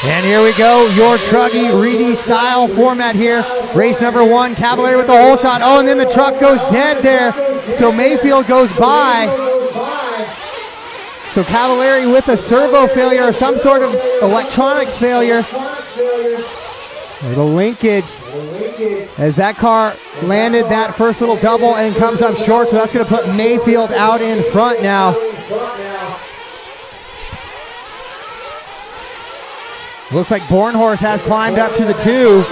And here we go, your Truggy Reedy style format here. Race number 1, Cavalieri with the hole shot. Oh, and then the truck goes dead there. So Maifield goes by. So Cavalieri with a servo failure or some sort of electronics failure. The linkage as that car landed that first little double and comes up short. So that's going to put Maifield out in front now. Looks like Bornhorst has climbed up to the 2.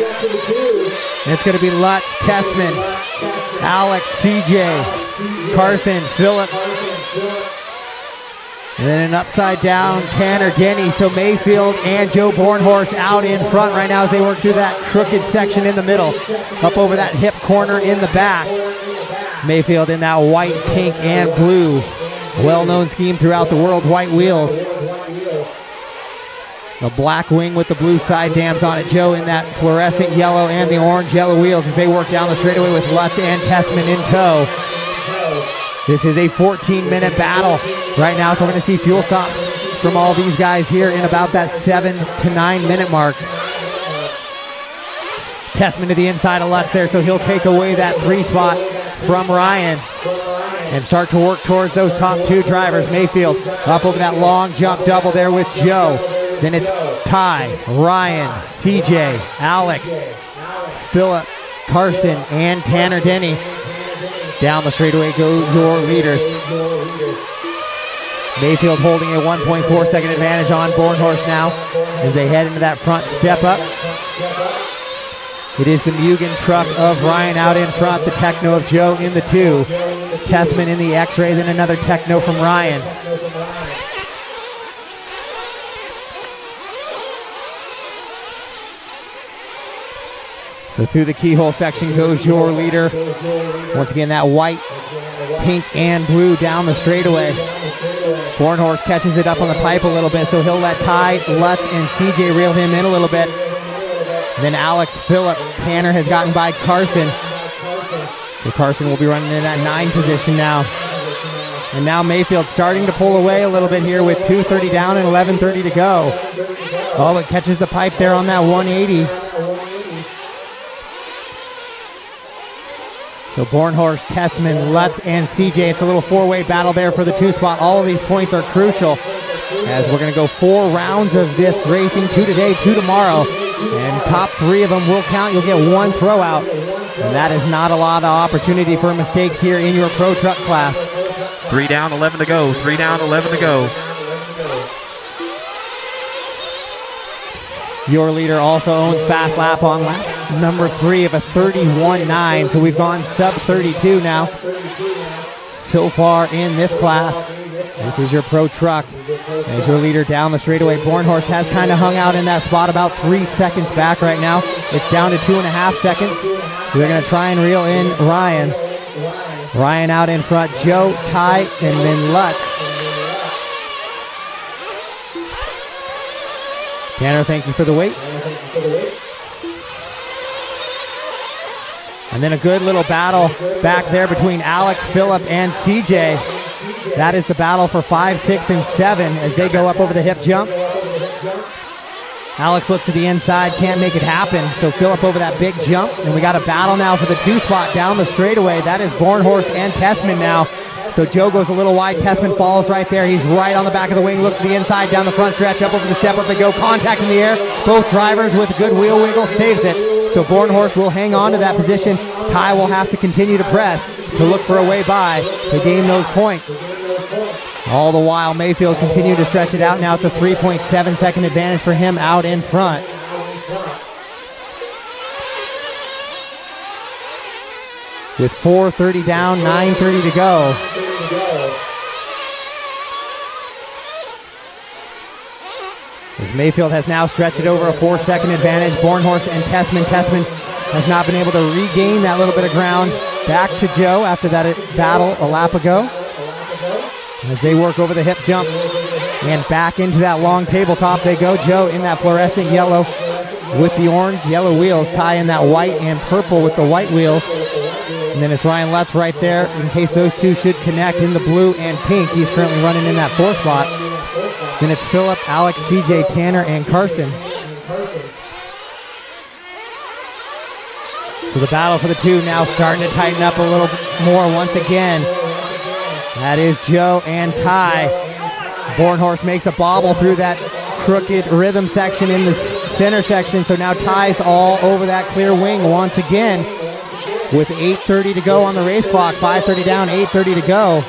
And it's going to be Lutz, Tessmann, Alex, CJ, Carson, Phillip. And then an upside down Tanner, Denney. So Maifield and Joe Bornhorst out in front right now as they work through that crooked section in the middle. Up over that hip corner in the back. Maifield in that white, pink, and blue. Well-known scheme throughout the world, white wheels. The black wing with the blue side dams on it. Joe in that fluorescent yellow and the orange yellow wheels as they work down the straightaway with Lutz and Tessmann in tow. This is a 14-minute battle right now, so we're going to see fuel stops from all these guys here in about that 7 to 9 minute mark. Tessmann to the inside of Lutz there, so he'll take away that 3 spot from Ryan and start to work towards those top 2 drivers. Maifield up over that long jump double there with Joe. Then it's Ty, Ryan, CJ, Alex, Phillip, Carson, and Tanner Denney. Down the straightaway go your leaders. Maifield holding a 1.4 second advantage on Bornhorst now as they head into that front step up. It is the Mugen truck of Ryan out in front, the Techno of Joe in the 2. Tessmann in the X-Ray, then another Techno from Ryan. So through the keyhole section goes your leader. Once again, that white, pink, and blue down the straightaway. Bornhorst catches it up on the pipe a little bit, so he'll let Ty, Lutz, and CJ reel him in a little bit. Then Alex, Phillip, Tanner has gotten by Carson. So Carson will be running in that 9 position now. And now Maifield starting to pull away a little bit here with 2:30 down and 11:30 to go. Oh, it catches the pipe there on that 180. So Bornhorst, Tessmann, Lutz, and CJ. It's a little 4-way battle there for the 2 spot. All of these points are crucial as we're going to go 4 rounds of this racing, 2 today, 2 tomorrow. And top 3 of them will count. You'll get 1 throw out. And that is not a lot of opportunity for mistakes here in your pro truck class. 3 down, 11 to go. 3 down, 11 to go. Your leader also owns fast lap on lap number 3 of a 31.9. So we've gone sub 32 now so far in this class. This is your pro truck. As your leader down the straightaway. Bornhorst has kind of hung out in that spot about 3 seconds back right now. It's down to 2.5 seconds. So they're going to try and reel in Ryan. Ryan out in front. Joe, Ty, and then Lutz. Tanner, thank you for the wait. And then a good little battle back there between Alex, Phillip, and CJ. That is the battle for 5, 6, and 7 as they go up over the hip jump. Alex looks to the inside, can't make it happen. So Phillip over that big jump. And we got a battle now for the 2 spot down the straightaway. That is Bornhorst and Tessmann now. So Joe goes a little wide. Tessmann follows right there. He's right on the back of the wing. Looks to the inside, down the front stretch, up over the step up they go. Contact in the air. Both drivers with a good wheel wiggle saves it. So Bornhorst will hang on to that position. Ty will have to continue to press to look for a way by to gain those points. All the while, Maifield continued to stretch it out. Now it's a 3.7 second advantage for him out in front. With 4:30 down, 9:30 to go. As Maifield has now stretched it over a 4-second advantage. Bornhorst and Tessmann. Tessmann has not been able to regain that little bit of ground. Back to Joe after that battle a lap ago. As they work over the hip jump and back into that long tabletop they go. Joe in that fluorescent yellow with the orange yellow wheels. Ty in that white and purple with the white wheels. And then it's Ryan Lutz right there in case those two should connect in the blue and pink. He's currently running in that 4 spot. Then it's Phillip, Alex, CJ, Tanner, and Carson. So the battle for the 2 now starting to tighten up a little more once again. That is Joe and Ty. Bornhorst makes a bobble through that crooked rhythm section in the center section, so now Ty's all over that clear wing once again with 8:30 to go on the race clock. 5:30 down, 8:30 to go.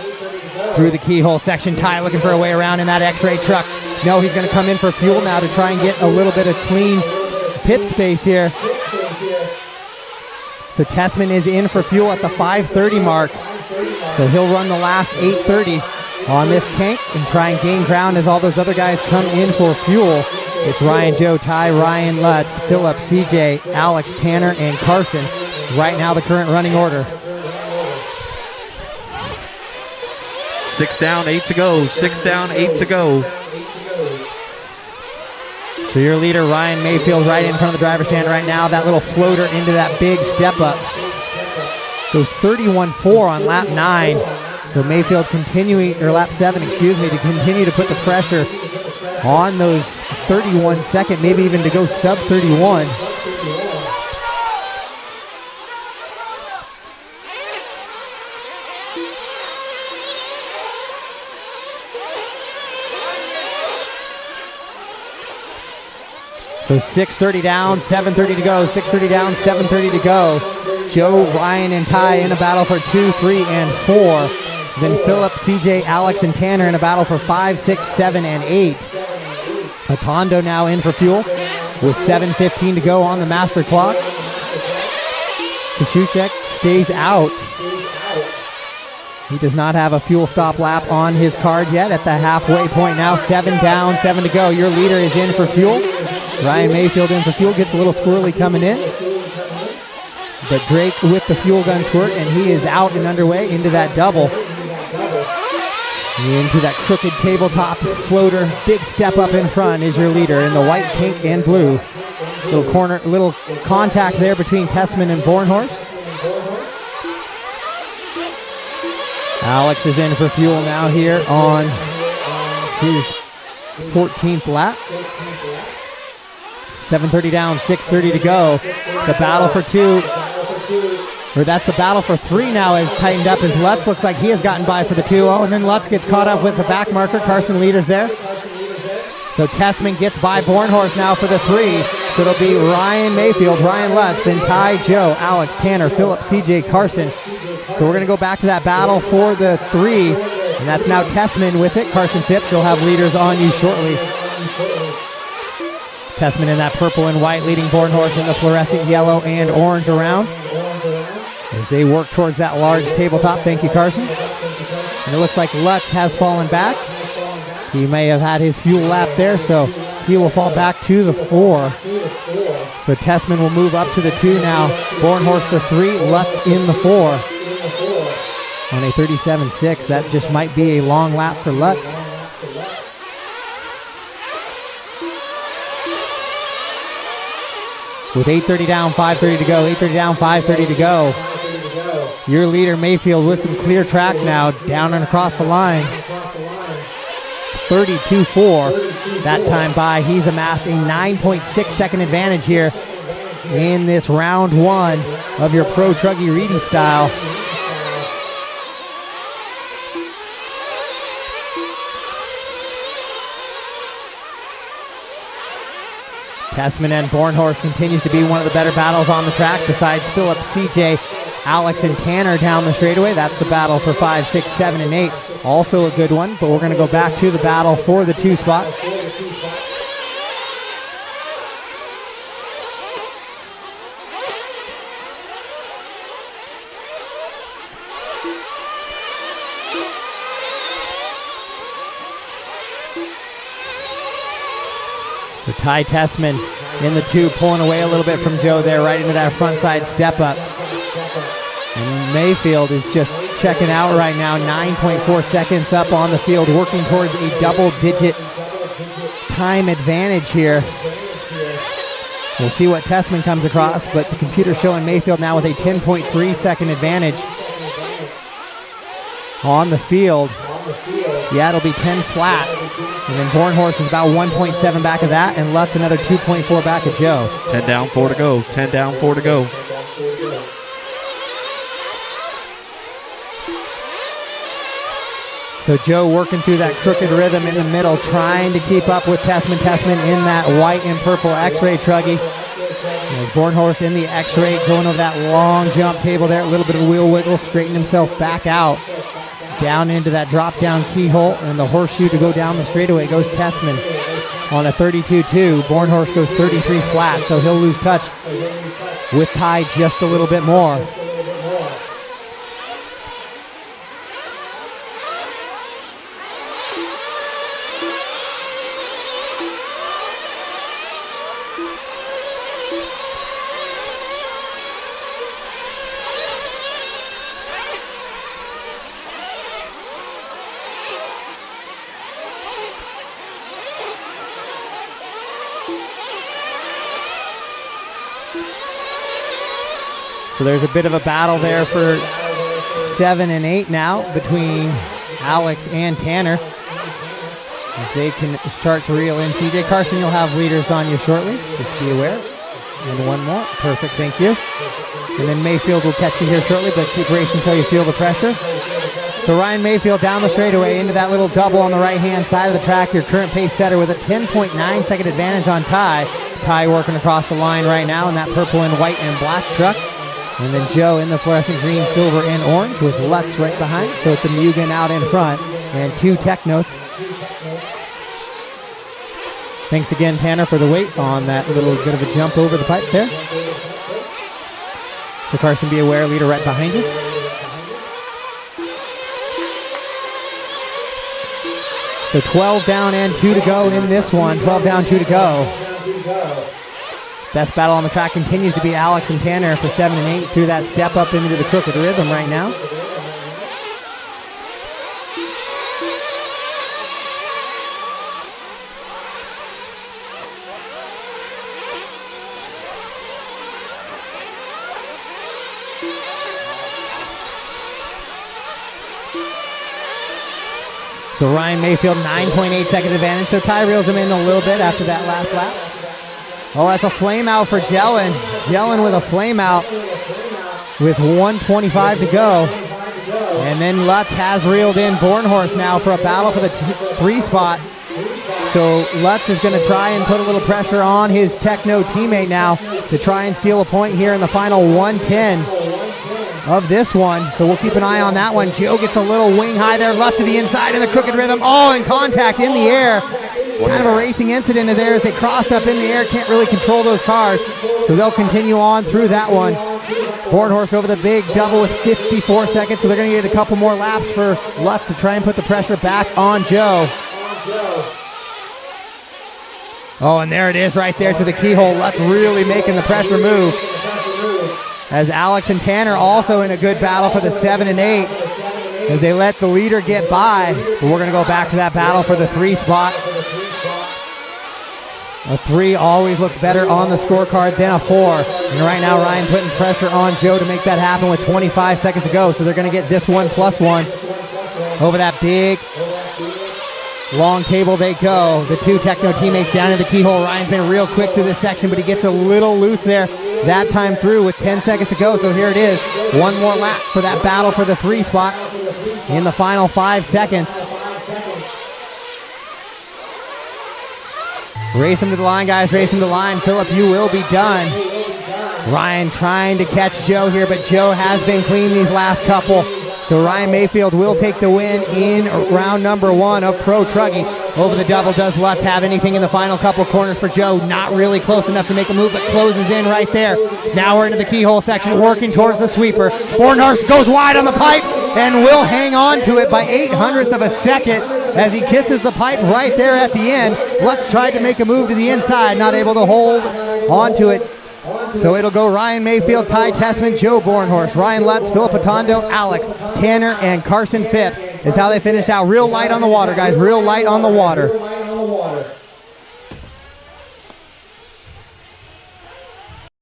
Through the keyhole section, Ty looking for a way around in that X-ray truck. No, he's going to come in for fuel now to try and get a little bit of clean pit space here. So Tessmann is in for fuel at the 5:30 mark. So he'll run the last 8:30 on this tank and try and gain ground as all those other guys come in for fuel. It's Ryan, Joe, Ty, Ryan, Lutz, Phillip, CJ, Alex, Tanner, and Carson. Right now the current running order. 6 down, 8 to go. 6 down, 8 to go. So your leader, Ryan Maifield, right in front of the driver's stand right now. That little floater into that big step up. Goes 31.4 on lap 9. So Maifield continuing, or lap 7, excuse me, to continue to put the pressure on those 31 second, maybe even to go sub 31. So 6:30 down, 7:30 to go. 6:30 down, 7:30 to go. Joe, Ryan, and Ty in a battle for 2, 3, and 4. Then Phillip, CJ, Alex, and Tanner in a battle for 5, 6, 7, and 8. Atondo now in for fuel with 7:15 to go on the master clock. Kosciuszek stays out. He does not have a fuel stop lap on his card yet at the halfway point now. 7 down, 7 to go. Your leader is in for fuel. Ryan Maifield in for fuel, gets a little squirrely coming in. But Drake with the fuel gun squirt, and he is out and underway into that double. Into that crooked tabletop floater. Big step up in front is your leader in the white, pink, and blue. Little contact there between Tessmann and Bornhorst. Alex is in for fuel now here on his 14th lap. 7:30 down, 6:30 to go. The battle for 2, or that's the battle for 3 now is tightened up as Lutz looks like he has gotten by for the 2. Oh, and then Lutz gets caught up with the back marker. Carson leaders there. So Tessmann gets by Bornhorst now for the 3. So it'll be Ryan Maifield, Ryan Lutz, then Ty, Joe, Alex, Tanner, Phillip, CJ, Carson. So we're going to go back to that battle for the 3. And that's now Tessmann with it. Carson Phipps will have leaders on you shortly. Tessmann in that purple and white, leading Bornhorst in the fluorescent yellow and orange around as they work towards that large tabletop. Thank you, Carson. And it looks like Lutz has fallen back. He may have had his fuel lap there, so he will fall back to the 4. So Tessmann will move up to the 2 now. Bornhorst the 3, Lutz in the 4. On a 37.6, that just might be a long lap for Lutz. With 8:30 down, 5:30 to go. 8:30 down, 5:30 to go. Your leader, Maifield, with some clear track now, down and across the line. 32.4 that time by. He's amassed a 9.6 second advantage here in this round 1 of your Pro Truggy Reedy style. Tessmann and Bornhorst continues to be one of the better battles on the track besides Phillip, CJ, Alex, and Tanner down the straightaway. That's the battle for 5, 6, 7, and 8. Also a good one, but we're going to go back to the battle for the 2 spot. So Ty Tessmann in the 2, pulling away a little bit from Joe there, right into that front side step up. And Maifield is just checking out right now, 9.4 seconds up on the field, working towards a double-digit time advantage here. We'll see what Tessmann comes across, but the computer showing Maifield now with a 10.3 second advantage on the field. Yeah, it'll be 10 flat. And then Bornhorst is about 1.7 back of that, and Lutz another 2.4 back of Joe. 10 down, 4 to go. 10 down, 4 to go. So Joe working through that crooked rhythm in the middle, trying to keep up with Tessmann. Tessmann in that white and purple X-ray Truggy. There's Bornhorst in the X-ray, going over that long jump table there. A little bit of wheel wiggle, straighten himself back out. Down into that drop-down keyhole, and the horseshoe to go down the straightaway goes Tessmann on a 32-2. Bornhorst goes 33 flat, so he'll lose touch with Ty just a little bit more. So there's a bit of a battle there for 7 and 8 now between Alex and Tanner. If they can start to reel in. CJ Carson, you'll have leaders on you shortly. Just be aware. And one more. Perfect, thank you. And then Maifield will catch you here shortly, but keep racing until you feel the pressure. So Ryan Maifield down the straightaway into that little double on the right-hand side of the track. Your current pace setter with a 10.9 second advantage on Ty. Ty working across the line right now in that purple and white and black truck. And then Joe in the fluorescent green, silver, and orange with Lutz right behind. So it's a Mugen out in front and 2 Technos. Thanks again, Tanner, for the weight on that little bit of a jump over the pipe there. So Carson, be aware, leader right behind you. So 12 down and 2 to go in this one. 12 down, 2 to go. Best battle on the track continues to be Alex and Tanner for 7 and 8 through that step up into the crooked rhythm right now. So Ryan Maifield, 9.8 second advantage. So Ty reels him in a little bit after that last lap. Oh, that's a flame out for Jelin. Jelin with a flame out with 1:25 to go. And then Lutz has reeled in Bornhorst now for a battle for the 3 spot. So Lutz is going to try and put a little pressure on his Techno teammate now to try and steal a point here in the final 1:10 of this one. So we'll keep an eye on that one. Joe gets a little wing high there. Lutz to the inside in the crooked rhythm. Oh, in contact in the air. Kind of a racing incident in there as they crossed up in the air. Can't really control those cars. So they'll continue on through that one. Bornhorst over the big double with 54 seconds. So they're going to get a couple more laps for Lutz to try and put the pressure back on Joe. Oh, and there it is right there to the keyhole. Lutz really making the pressure move. As Alex and Tanner also in a good battle for the 7 and 8. As they let the leader get by. But we're going to go back to that battle for the 3 spot. A 3 always looks better on the scorecard than a 4. And right now Ryan putting pressure on Joe to make that happen with 25 seconds to go. So they're going to get this one +1. Over that big long table they go. The 2 Techno teammates down in the keyhole. Ryan's been real quick through this section, but he gets a little loose there that time through with 10 seconds to go. So here it is. One more lap for that battle for the 3 spot in the final 5 seconds. Race him to the line, guys. Race him to the line. Phillip, you will be done. Ryan trying to catch Joe here, but Joe has been clean these last couple. So Ryan Maifield will take the win in round number 1 of Pro Truggy. Over the double, does Lutz have anything in the final couple corners for Joe? Not really close enough to make a move, but closes in right there. Now we're into the keyhole section, working towards the sweeper. Bornhorst goes wide on the pipe and will hang on to it by 0.08 of a second as he kisses the pipe right there at the end. Lutz tried to make a move to the inside, not able to hold onto it. So it'll go Ryan Maifield, Ty Tessmann, Joe Bornhorst, Ryan Lutz, Phillip Atondo, Alex, Tanner, and Carson Phipps is how they finish out. Real light on the water, guys. Real light on the water.